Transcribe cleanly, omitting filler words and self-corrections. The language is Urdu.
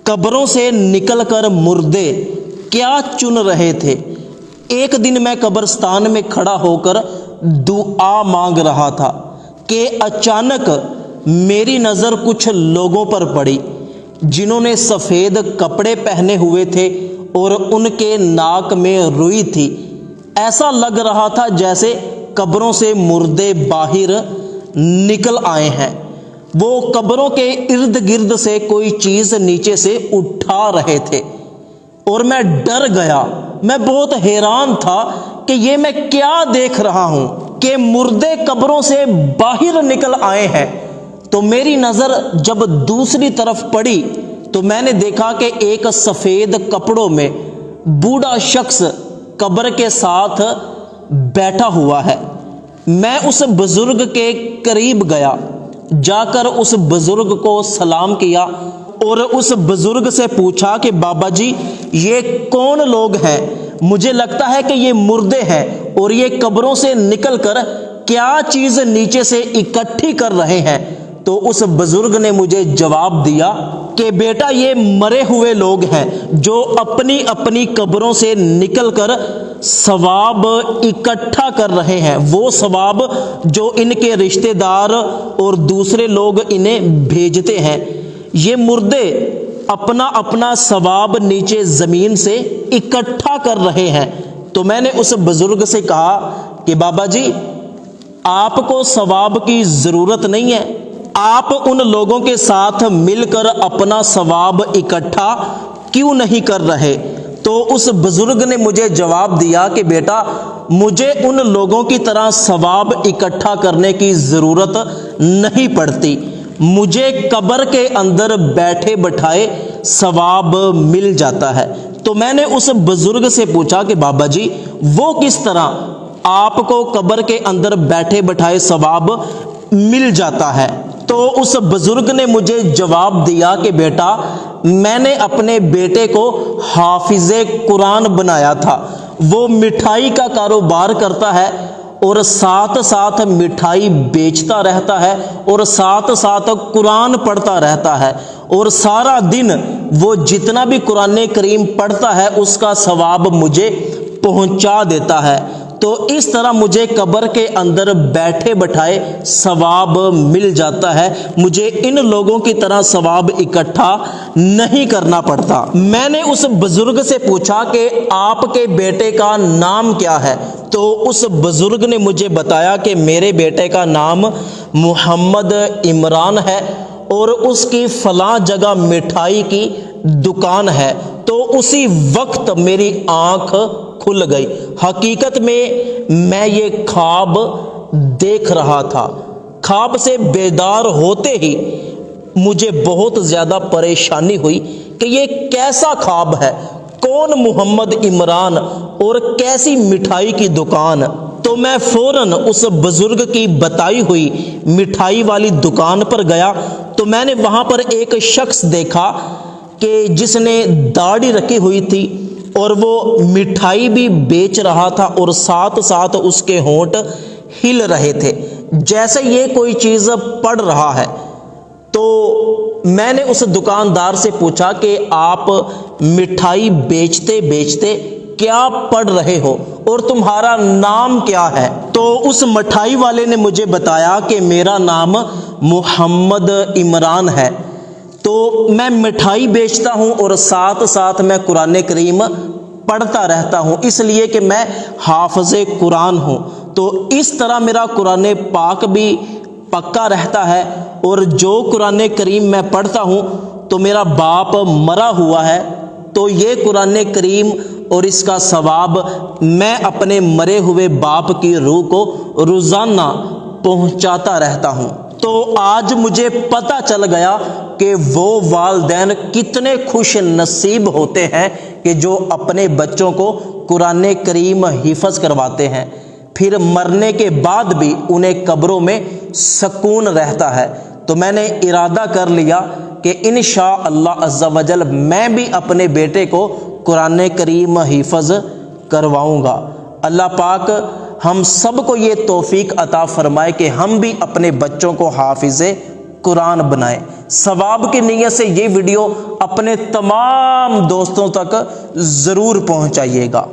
قبروں سے نکل کر مردے کیا چن رہے تھے۔ ایک دن میں قبرستان میں کھڑا ہو کر دعا مانگ رہا تھا کہ اچانک میری نظر کچھ لوگوں پر پڑی جنہوں نے سفید کپڑے پہنے ہوئے تھے اور ان کے ناک میں روئی تھی۔ ایسا لگ رہا تھا جیسے قبروں سے مردے باہر نکل آئے ہیں۔ وہ قبروں کے ارد گرد سے کوئی چیز نیچے سے اٹھا رہے تھے اور میں ڈر گیا۔ میں بہت حیران تھا کہ یہ میں کیا دیکھ رہا ہوں کہ مردے قبروں سے باہر نکل آئے ہیں۔ تو میری نظر جب دوسری طرف پڑی تو میں نے دیکھا کہ ایک سفید کپڑوں میں بوڑھا شخص قبر کے ساتھ بیٹھا ہوا ہے۔ میں اس بزرگ کے قریب گیا، جا کر اس بزرگ کو سلام کیا اور اس بزرگ سے پوچھا کہ بابا جی یہ کون لوگ ہیں؟ مجھے لگتا ہے کہ یہ مردے ہیں اور یہ قبروں سے نکل کر کیا چیز نیچے سے اکٹھی کر رہے ہیں۔ تو اس بزرگ نے مجھے جواب دیا کہ بیٹا یہ مرے ہوئے لوگ ہیں جو اپنی اپنی قبروں سے نکل کر ثواب اکٹھا کر رہے ہیں، وہ ثواب جو ان کے رشتہ دار اور دوسرے لوگ انہیں بھیجتے ہیں۔ یہ مردے اپنا اپنا ثواب نیچے زمین سے اکٹھا کر رہے ہیں۔ تو میں نے اس بزرگ سے کہا کہ بابا جی آپ کو ثواب کی ضرورت نہیں ہے، آپ ان لوگوں کے ساتھ مل کر اپنا ثواب اکٹھا کیوں نہیں کر رہے؟ تو اس بزرگ نے مجھے جواب دیا کہ بیٹا مجھے ان لوگوں کی طرح ثواب اکٹھا کرنے کی ضرورت نہیں پڑتی، مجھے قبر کے اندر بیٹھے بٹھائے ثواب مل جاتا ہے۔ تو میں نے اس بزرگ سے پوچھا کہ بابا جی وہ کس طرح آپ کو قبر کے اندر بیٹھے بٹھائے ثواب مل جاتا ہے؟ تو اس بزرگ نے مجھے جواب دیا کہ بیٹا میں نے اپنے بیٹے کو حافظ قرآن بنایا تھا، وہ مٹھائی کا کاروبار کرتا ہے اور ساتھ ساتھ مٹھائی بیچتا رہتا ہے اور ساتھ ساتھ قرآن پڑھتا رہتا ہے، اور سارا دن وہ جتنا بھی قرآن کریم پڑھتا ہے اس کا ثواب مجھے پہنچا دیتا ہے۔ تو اس طرح مجھے قبر کے اندر بیٹھے بٹھائے ثواب مل جاتا ہے، مجھے ان لوگوں کی طرح ثواب اکٹھا نہیں کرنا پڑتا۔ میں نے اس بزرگ سے پوچھا کہ آپ کے بیٹے کا نام کیا ہے؟ تو اس بزرگ نے مجھے بتایا کہ میرے بیٹے کا نام محمد عمران ہے اور اس کی فلاں جگہ مٹھائی کی دکان ہے۔ تو اسی وقت میری آنکھ کھل گئی۔ حقیقت میں یہ خواب دیکھ رہا تھا۔ خواب سے بیدار ہوتے ہی مجھے بہت زیادہ پریشانی ہوئی کہ یہ کیسا خواب ہے، کون محمد عمران اور کیسی مٹھائی کی دکان؟ تو میں فوراً اس بزرگ کی بتائی ہوئی مٹھائی والی دکان پر گیا تو میں نے وہاں پر ایک شخص دیکھا کہ جس نے داڑھی رکھی ہوئی تھی اور وہ مٹھائی بھی بیچ رہا تھا اور ساتھ ساتھ اس کے ہونٹ ہل رہے تھے جیسے یہ کوئی چیز پڑھ رہا ہے۔ تو میں نے اس دکاندار سے پوچھا کہ آپ مٹھائی بیچتے بیچتے کیا پڑھ رہے ہو اور تمہارا نام کیا ہے؟ تو اس مٹھائی والے نے مجھے بتایا کہ میرا نام محمد عمران ہے۔ تو میں مٹھائی بیچتا ہوں اور ساتھ ساتھ میں قرآن کریم پڑھتا رہتا ہوں، اس لیے کہ میں حافظ قرآن ہوں۔ تو اس طرح میرا قرآن پاک بھی پکا رہتا ہے، اور جو قرآن کریم میں پڑھتا ہوں تو میرا باپ مرا ہوا ہے، تو یہ قرآن کریم اور اس کا ثواب میں اپنے مرے ہوئے باپ کی روح کو روزانہ پہنچاتا رہتا ہوں۔ تو آج مجھے پتہ چل گیا کہ وہ والدین کتنے خوش نصیب ہوتے ہیں کہ جو اپنے بچوں کو قرآن کریم حفظ کرواتے ہیں، پھر مرنے کے بعد بھی انہیں قبروں میں سکون رہتا ہے۔ تو میں نے ارادہ کر لیا کہ انشاءاللہ عز و جل میں بھی اپنے بیٹے کو قرآن کریم حفظ کرواؤں گا۔ اللہ پاک ہم سب کو یہ توفیق عطا فرمائے کہ ہم بھی اپنے بچوں کو حافظ قرآن بنائیں۔ ثواب کی نیت سے یہ ویڈیو اپنے تمام دوستوں تک ضرور پہنچائیے گا۔